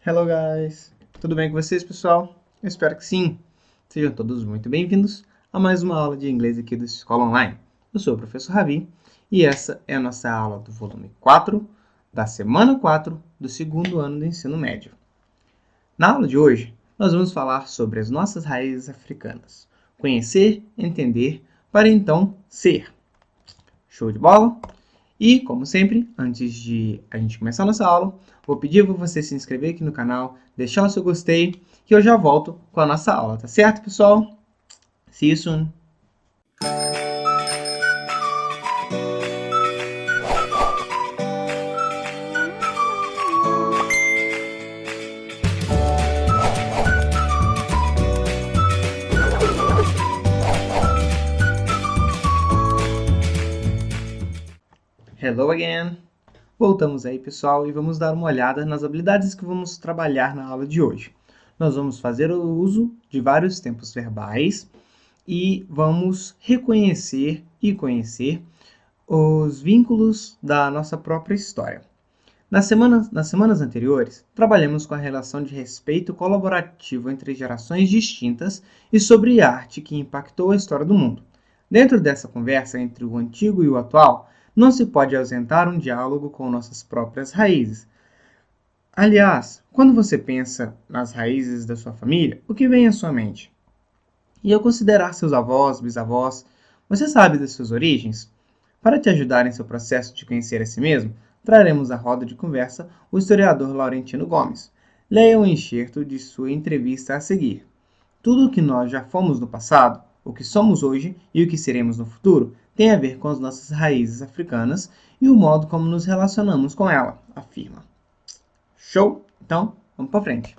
Hello guys! Tudo bem com vocês, pessoal? Eu espero que sim. Sejam todos muito bem-vindos a mais uma aula de inglês aqui do Escola Online. Eu sou o professor Ravi e essa é a nossa aula do volume 4 da semana 4 do segundo ano do ensino médio. Na aula de hoje, nós vamos falar sobre as nossas raízes africanas. Conhecer, entender, para então ser. Show de bola? E, como sempre, antes de a gente começar a nossa aula, vou pedir para você se inscrever aqui no canal, deixar o seu gostei, que eu já volto com a nossa aula, tá certo, pessoal? See you soon! Hello again! Voltamos aí, pessoal, e vamos dar uma olhada nas habilidades que vamos trabalhar na aula de hoje. Nós vamos fazer o uso de vários tempos verbais e vamos reconhecer e conhecer os vínculos da nossa própria história. Nas semanas anteriores, trabalhamos com a relação de respeito colaborativo entre gerações distintas e sobre arte que impactou a história do mundo. Dentro dessa conversa entre o antigo e o atual, não se pode ausentar um diálogo com nossas próprias raízes. Aliás, quando você pensa nas raízes da sua família, o que vem à sua mente? E ao considerar seus avós, bisavós, você sabe das suas origens? Para te ajudar em seu processo de conhecer a si mesmo, traremos à roda de conversa o historiador Laurentino Gomes. Leia um enxerto de sua entrevista a seguir. Tudo o que nós já fomos no passado, o que somos hoje e o que seremos no futuro tem a ver com as nossas raízes africanas e o modo como nos relacionamos com ela, afirma. Show? Então, vamos para frente.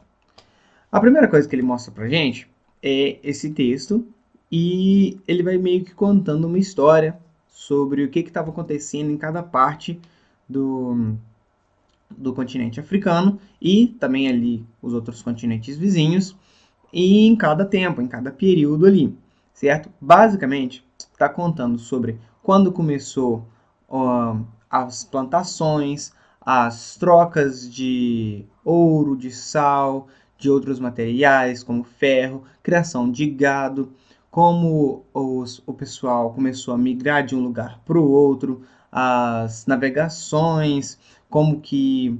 A primeira coisa que ele mostra pra gente é esse texto e ele vai meio que contando uma história sobre o que estava acontecendo em cada parte do continente africano e também ali os outros continentes vizinhos e em cada tempo, em cada período ali, certo? Basicamente, está contando sobre quando começou as plantações, as trocas de ouro, de sal, de outros materiais, como ferro, criação de gado, como o pessoal começou a migrar de um lugar para o outro, as navegações, como que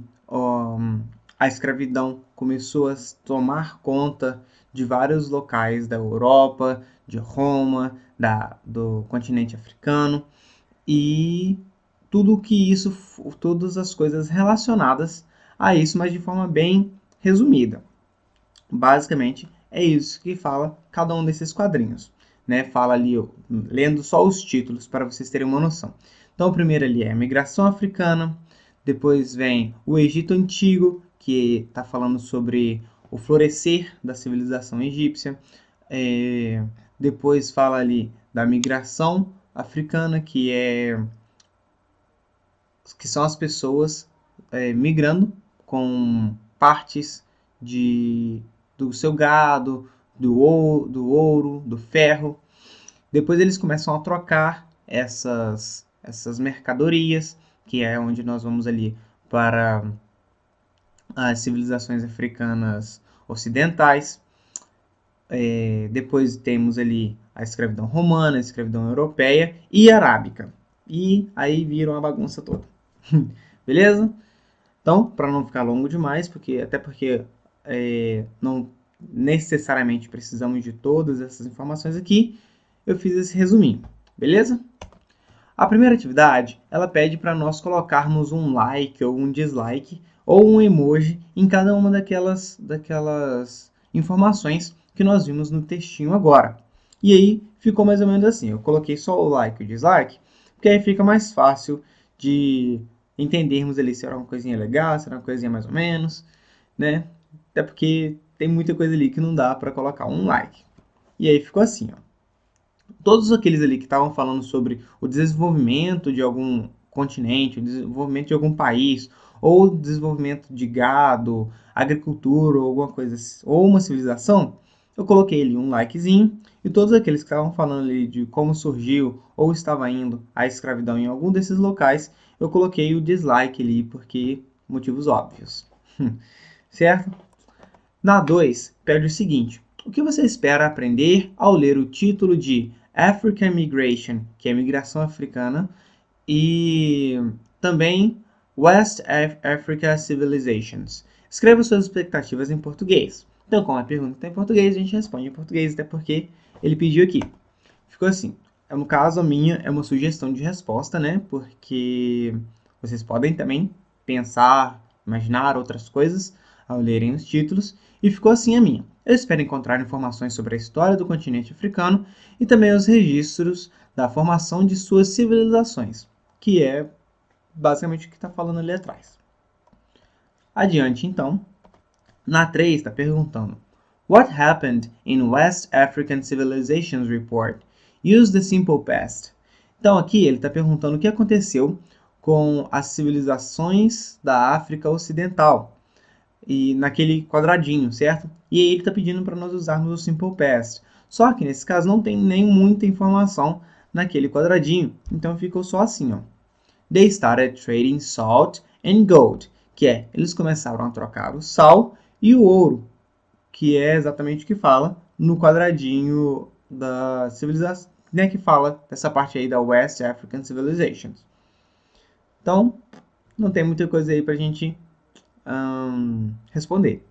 a escravidão começou a tomar conta de vários locais da Europa, de Roma, do continente africano e todas as coisas relacionadas a isso, mas de forma bem resumida. Basicamente, é isso que fala cada um desses quadrinhos. Né? Fala ali, lendo só os títulos para vocês terem uma noção. Então, o primeiro ali é a migração africana, depois vem o Egito Antigo, que está falando sobre o florescer da civilização egípcia. Depois fala ali da migração africana, que são as pessoas migrando com partes do seu gado, do ouro, do ferro. Depois eles começam a trocar essas mercadorias, que é onde nós vamos ali para as civilizações africanas ocidentais. Depois temos ali a escravidão romana, a escravidão europeia e arábica. E aí viram a bagunça toda. Beleza? Então, para não ficar longo demais, porque não necessariamente precisamos de todas essas informações aqui, eu fiz esse resuminho. Beleza? A primeira atividade, ela pede para nós colocarmos um like ou um dislike ou um emoji em cada uma daquelas informações que nós vimos no textinho agora. E aí ficou mais ou menos assim, eu coloquei só o like e o dislike, porque aí fica mais fácil de entendermos ali se era uma coisinha legal, se era uma coisinha mais ou menos, né? Até porque tem muita coisa ali que não dá para colocar um like. E aí ficou assim, ó. Todos aqueles ali que estavam falando sobre o desenvolvimento de algum continente, o desenvolvimento de algum país, ou o desenvolvimento de gado, agricultura, ou alguma coisa, ou uma civilização, eu coloquei ali um likezinho, e todos aqueles que estavam falando ali de como surgiu ou estava indo a escravidão em algum desses locais, eu coloquei o dislike ali, porque motivos óbvios. certo? Na 2, pede o seguinte: o que você espera aprender ao ler o título de African Migration, que é migração africana, e também West Africa Civilizations? Escreva suas expectativas em português. Então, como a pergunta está em português, a gente responde em português, até porque ele pediu aqui. Ficou assim. No caso, a minha é uma sugestão de resposta, né? Porque vocês podem também pensar, imaginar outras coisas ao lerem os títulos. E ficou assim a minha. Eu espero encontrar informações sobre a história do continente africano e também os registros da formação de suas civilizações, que é basicamente o que está falando ali atrás. Adiante, então. Na 3 está perguntando: What happened in West African Civilizations Report? Use the simple past. Então aqui ele está perguntando o que aconteceu com as civilizações da África Ocidental, e naquele quadradinho, certo? E aí ele está pedindo para nós usarmos o simple past. Só que nesse caso não tem nem muita informação naquele quadradinho, então ficou só assim, ó. They started trading salt and gold, que é, eles começaram a trocar o sal e o ouro, que é exatamente o que fala no quadradinho da civilização, né, que fala dessa parte aí da West African Civilizations. Então, não tem muita coisa aí pra gente responder.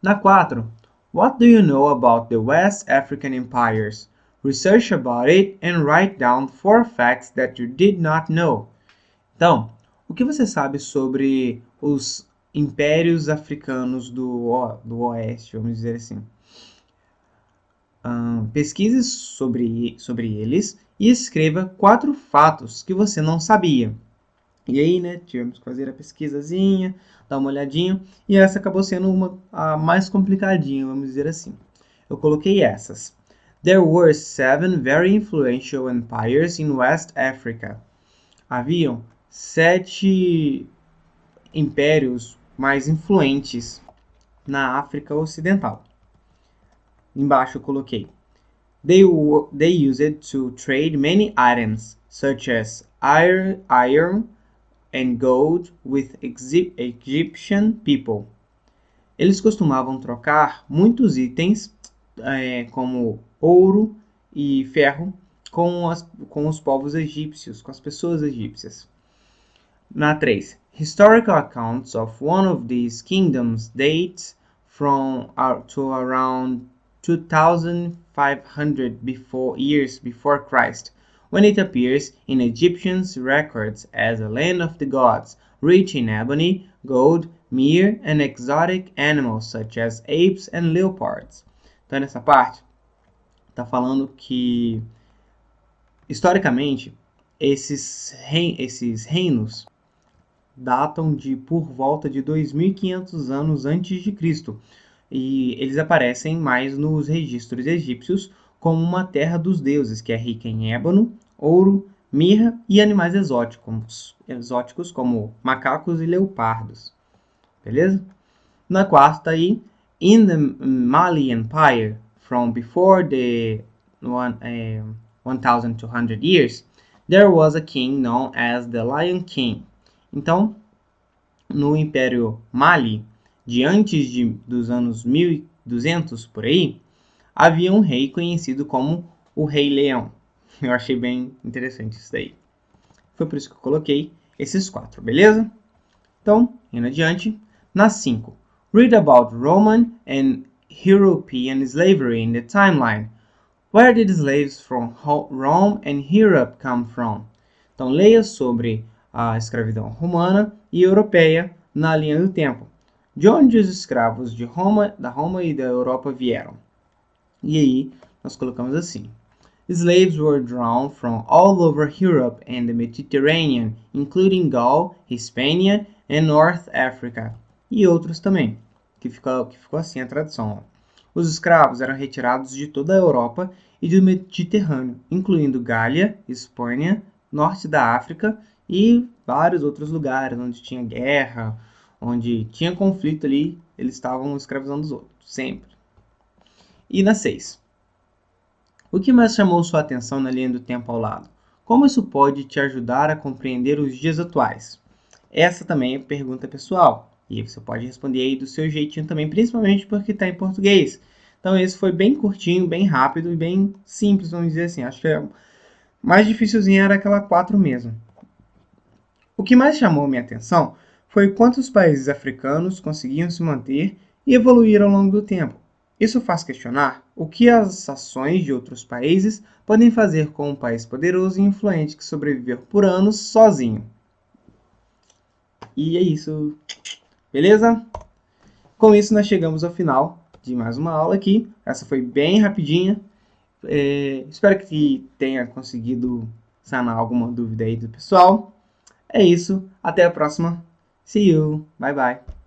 Na 4, What do you know about the West African empires? Research about it and write down 4 facts that you did not know. Então, o que você sabe sobre os impérios africanos do Oeste, vamos dizer assim? Pesquise sobre eles e escreva 4 fatos que você não sabia. E aí, né, tivemos que fazer a pesquisazinha, dar uma olhadinha, e essa acabou sendo a mais complicadinha, vamos dizer assim. Eu coloquei essas. There were 7 very influential empires in West Africa. Haviam 7 impérios mais influentes na África Ocidental. Embaixo eu coloquei: They used it to trade many items, such as iron and gold with Egyptian people. Eles costumavam trocar muitos itens, como ouro e ferro, com os povos egípcios, com as pessoas egípcias. Na 3. Historical accounts of one of these kingdoms dates from to around 2500 years before Christ, when it appears in Egyptian records as a land of the gods, rich in ebony, gold, myrrh, and exotic animals such as apes and leopards. Então, nessa parte, está falando que, historicamente, esses reinos datam de por volta de 2500 anos antes de Cristo, e eles aparecem mais nos registros egípcios como uma terra dos deuses, que é rica em ébano, ouro, mirra e animais exóticos como macacos e leopardos. Beleza? Na 4 aí, in the Mali Empire, from before the 1200 years, there was a king known as the Lion King. Então, no Império Mali, de antes dos anos 1200 por aí, havia um rei conhecido como o Rei Leão. Eu achei bem interessante isso daí. Foi por isso que eu coloquei esses 4, beleza? Então, indo adiante, na 5. Read about Roman and European slavery in the timeline. Where did slaves from Rome and Europe come from? Então, leia sobre a escravidão romana e europeia na linha do tempo. De onde os escravos da Roma e da Europa vieram? E aí, nós colocamos assim: Slaves were drawn from all over Europe and the Mediterranean, including Gaul, Hispania and North Africa. E outros também, que ficou assim a tradução. Ó. Os escravos eram retirados de toda a Europa e do Mediterrâneo, incluindo Gália, Espanha, norte da África e vários outros lugares onde tinha guerra, onde tinha conflito ali, eles estavam escravizando os outros, sempre. E na 6. O que mais chamou sua atenção na linha do tempo ao lado? Como isso pode te ajudar a compreender os dias atuais? Essa também é pergunta pessoal. E você pode responder aí do seu jeitinho também, principalmente porque está em português. Então esse foi bem curtinho, bem rápido e bem simples, vamos dizer assim. Acho que a mais dificilzinha era aquela 4 mesmo. O que mais chamou minha atenção foi quantos países africanos conseguiam se manter e evoluir ao longo do tempo. Isso faz questionar o que as ações de outros países podem fazer com um país poderoso e influente que sobreviveu por anos sozinho. E é isso, beleza? Com isso, nós chegamos ao final de mais uma aula aqui. Essa foi bem rapidinha. Espero que tenha conseguido sanar alguma dúvida aí do pessoal. É isso. Até a próxima. See you. Bye bye.